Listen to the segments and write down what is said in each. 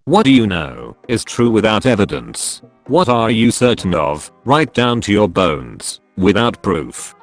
What do you know is true without evidence? What are you certain of, right down to your bones, without proof?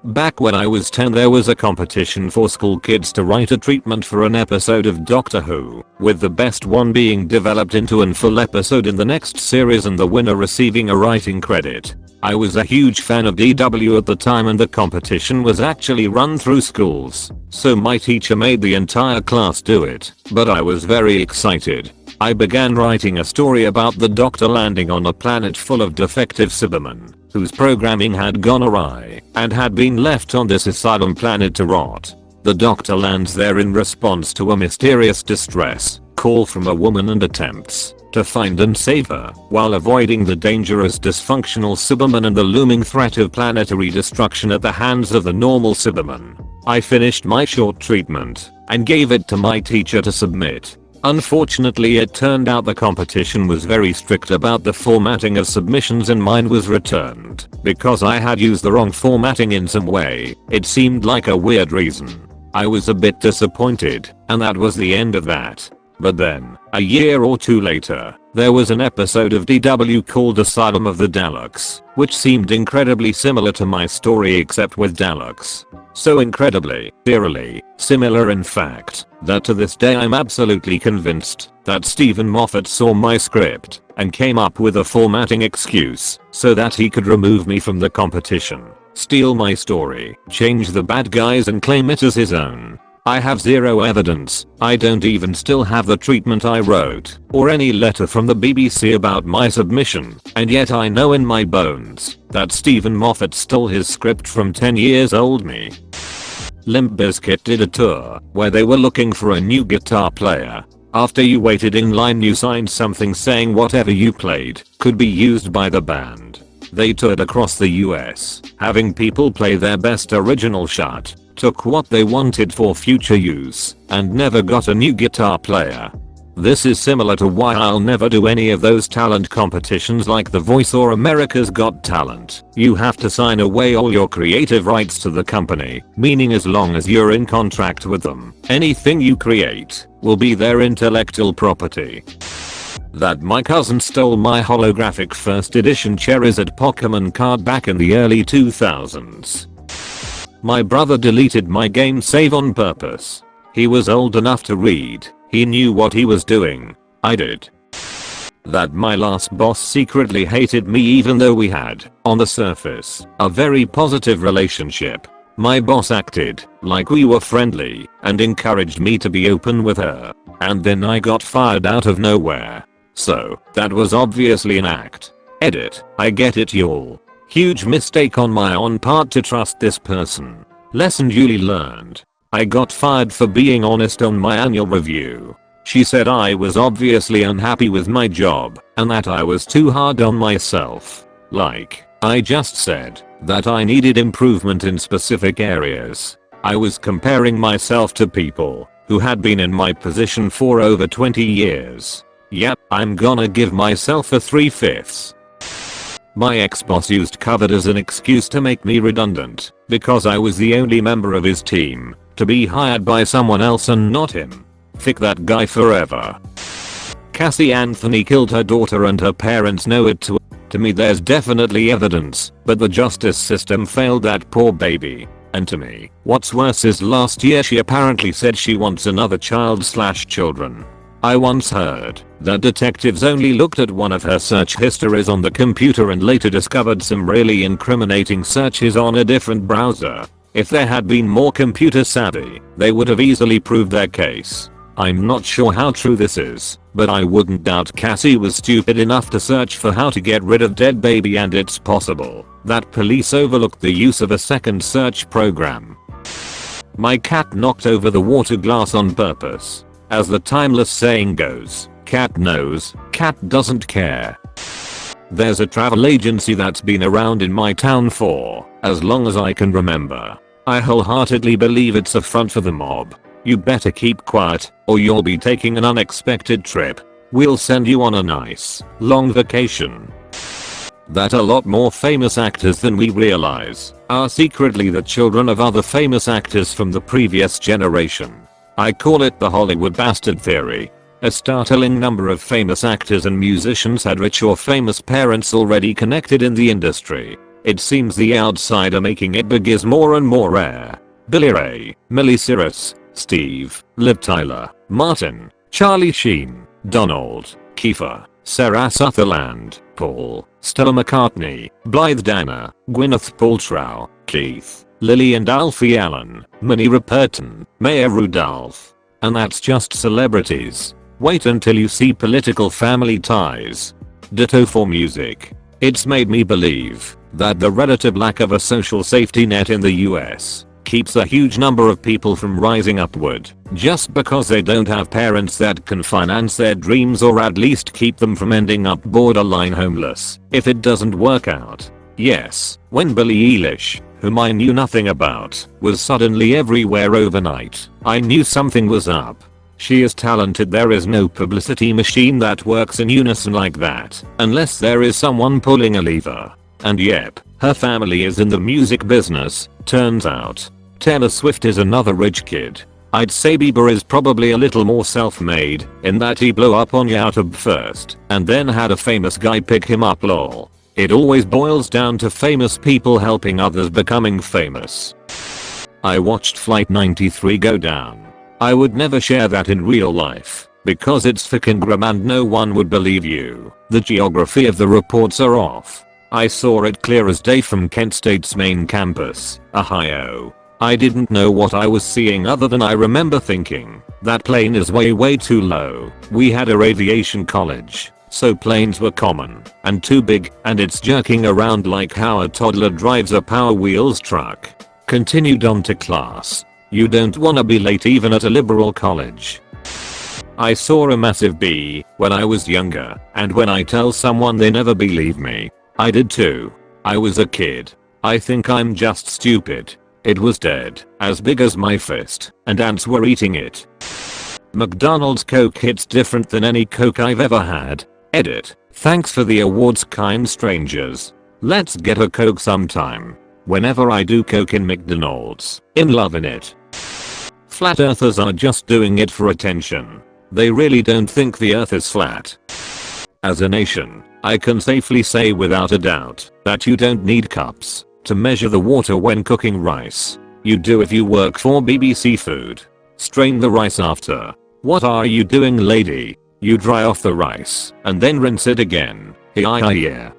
Back when I was 10 there was a competition for school kids to write a treatment for an episode of Doctor Who, with the best one being developed into an full episode in the next series and the winner receiving a writing credit. I was a huge fan of DW at the time and the competition was actually run through schools, so my teacher made the entire class do it, but I was very excited. I began writing a story about the Doctor landing on a planet full of defective Cybermen, whose programming had gone awry and had been left on this asylum planet to rot. The Doctor lands there in response to a mysterious distress call from a woman and attempts to find and save her while avoiding the dangerous dysfunctional Cybermen and the looming threat of planetary destruction at the hands of the normal Cybermen. I finished my short treatment and gave it to my teacher to submit. Unfortunately, it turned out the competition was very strict about the formatting of submissions and mine was returned because I had used the wrong formatting in some way. It seemed like a weird reason. I was a bit disappointed, and that was the end of that. But then, a year or two later, there was an episode of DW called Asylum of the Daleks, which seemed incredibly similar to my story except with Daleks. So incredibly, eerily similar in fact, that to this day I'm absolutely convinced that Stephen Moffat saw my script and came up with a formatting excuse so that he could remove me from the competition, steal my story, change the bad guys and claim it as his own. I have zero evidence. I don't even still have the treatment I wrote or any letter from the BBC about my submission, and yet I know in my bones that Stephen Moffat stole his script from 10-year-old me. Limp Bizkit did a tour where they were looking for a new guitar player. After you waited in line you signed something saying whatever you played could be used by the band. They toured across the US, having people play their best original shot, took what they wanted for future use, and never got a new guitar player. This is similar to why I'll never do any of those talent competitions like The Voice or America's Got Talent. You have to sign away all your creative rights to the company, meaning as long as you're in contract with them, anything you create will be their intellectual property. That my cousin stole my holographic first edition Charizard Pokemon card back in the early 2000s. My brother deleted my game save on purpose. He was old enough to read. He knew what he was doing. I did. That my last boss secretly hated me even though we had, on the surface, a very positive relationship. My boss acted like we were friendly and encouraged me to be open with her. And then I got fired out of nowhere. So, that was obviously an act. Edit. I get it y'all. Huge mistake on my own part to trust this person. Lesson duly learned. I got fired for being honest on my annual review. She said I was obviously unhappy with my job and that I was too hard on myself. Like, I just said that I needed improvement in specific areas. I was comparing myself to people who had been in my position for over 20 years. Yep, I'm gonna give myself a 3/5. My ex-boss used COVID as an excuse to make me redundant because I was the only member of his team to be hired by someone else and not him. Fick that guy forever. Cassie Anthony killed her daughter and her parents know it too. To me there's definitely evidence, but the justice system failed that poor baby. And to me, what's worse is last year she apparently said she wants another child/children. I once heard that detectives only looked at one of her search histories on the computer and later discovered some really incriminating searches on a different browser. If they had been more computer savvy, they would have easily proved their case. I'm not sure how true this is, but I wouldn't doubt Cassie was stupid enough to search for how to get rid of dead baby, and it's possible that police overlooked the use of a second search program. My cat knocked over the water glass on purpose. As the timeless saying goes, cat knows, cat doesn't care. There's a travel agency that's been around in my town for as long as I can remember. I wholeheartedly believe it's a front for the mob. You better keep quiet or you'll be taking an unexpected trip. We'll send you on a nice, long vacation. That a lot more famous actors than we realize are secretly the children of other famous actors from the previous generation. I call it the Hollywood bastard theory. A startling number of famous actors and musicians had rich or famous parents already connected in the industry. It seems the outsider making it big is more and more rare. Billy Ray, Miley Cyrus, Steve, Liv Tyler, Martin, Charlie Sheen, Donald, Kiefer, Sarah Sutherland, Paul, Stella McCartney, Blythe Danner, Gwyneth Paltrow, Keith, Lily and Alfie Allen, Minnie Riperton, Maya Rudolph. And that's just celebrities. Wait until you see political family ties. Ditto for music. It's made me believe that the relative lack of a social safety net in the US keeps a huge number of people from rising upward just because they don't have parents that can finance their dreams or at least keep them from ending up borderline homeless if it doesn't work out. Yes, when Billie Eilish, whom I knew nothing about, was suddenly everywhere overnight, I knew something was up. She is talented. There is no publicity machine that works in unison like that unless there is someone pulling a lever. And yep, her family is in the music business, turns out. Taylor Swift is another rich kid. I'd say Bieber is probably a little more self-made in that he blew up on YouTube first and then had a famous guy pick him up lol. It always boils down to famous people helping others becoming famous. I watched Flight 93 go down. I would never share that in real life because it's fucking grim and no one would believe you. The geography of the reports are off. I saw it clear as day from Kent State's main campus, Ohio. I didn't know what I was seeing other than I remember thinking, that plane is way too low. We had a aviation college, so planes were common and too big and it's jerking around like how a toddler drives a Power Wheels truck. Continued on to class. You don't wanna be late even at a liberal college. I saw a massive bee when I was younger, and when I tell someone they never believe me. I did too. I was a kid. I think I'm just stupid. It was dead, as big as my fist, and ants were eating it. McDonald's Coke hits different than any Coke I've ever had. Edit. Thanks for the awards, kind strangers. Let's get a Coke sometime. Whenever I do Coke in McDonald's, I'm loving it. Flat earthers are just doing it for attention. They really don't think the earth is flat. As a nation, I can safely say without a doubt that you don't need cups to measure the water when cooking rice. You do if you work for BBC Food. Strain the rice after. What are you doing, lady? You dry off the rice and then rinse it again. Yeah.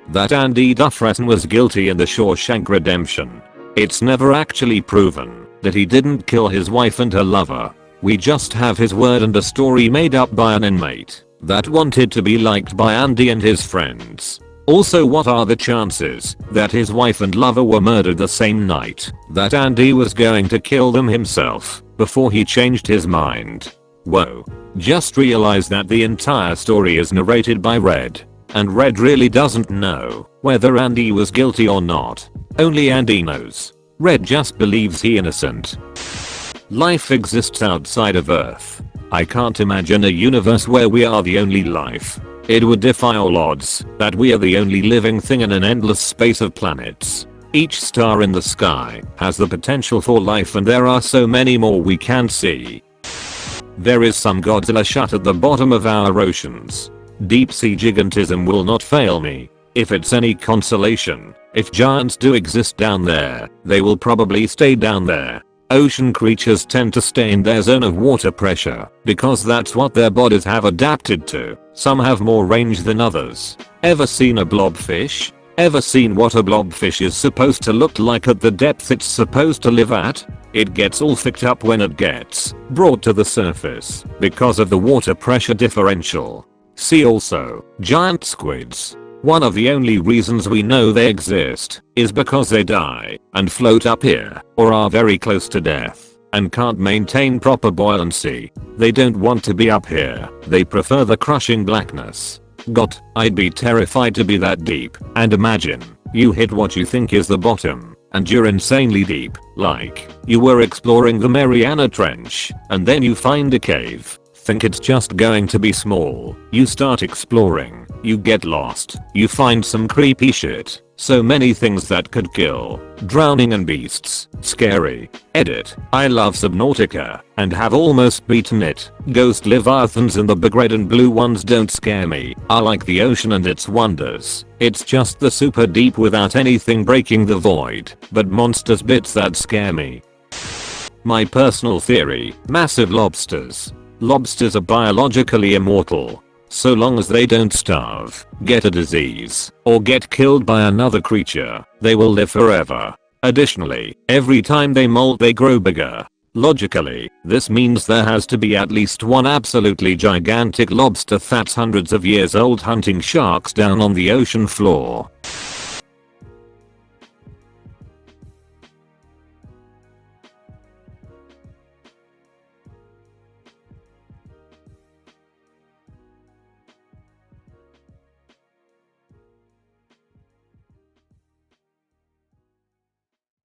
That Andy Dufresne was guilty in the Shawshank Redemption. It's never actually proven that he didn't kill his wife and her lover. We just have his word and a story made up by an inmate that wanted to be liked by Andy and his friends. Also, what are the chances that his wife and lover were murdered the same night that Andy was going to kill them himself before he changed his mind? Whoa. Just realized that the entire story is narrated by Red. And Red really doesn't know whether Andy was guilty or not. Only Andy knows. Red just believes he's innocent. Life exists outside of Earth. I can't imagine a universe where we are the only life. It would defy all odds that we are the only living thing in an endless space of planets. Each star in the sky has the potential for life and there are so many more we can't see. There is some Godzilla shut at the bottom of our oceans. Deep sea gigantism will not fail me. If it's any consolation, if giants do exist down there, they will probably stay down there. Ocean creatures tend to stay in their zone of water pressure because that's what their bodies have adapted to. Some have more range than others. Ever seen a blobfish? Ever seen what a blobfish is supposed to look like at the depth it's supposed to live at? It gets all thicked up when it gets brought to the surface because of the water pressure differential. See also, giant squids. One of the only reasons we know they exist is because they die and float up here or are very close to death and can't maintain proper buoyancy. They don't want to be up here. They prefer the crushing blackness. God, I'd be terrified to be that deep. And imagine, you hit what you think is the bottom and you're insanely deep, like you were exploring the Mariana Trench and then you find a cave. think it's just going to be small. You start exploring, you get lost, you find some creepy shit. So many things that could kill. Drowning and beasts. Scary. Edit. I love Subnautica and have almost beaten it. Ghost leviathans and the big red and blue ones don't scare me. I like the ocean and its wonders. It's just the super deep without anything breaking the void. But monsters bits that scare me. My personal theory. Massive lobsters. Lobsters are biologically immortal. So long as they don't starve, get a disease, or get killed by another creature, they will live forever. Additionally, every time they molt they grow bigger. Logically, this means there has to be at least one absolutely gigantic lobster that's hundreds of years old hunting sharks down on the ocean floor.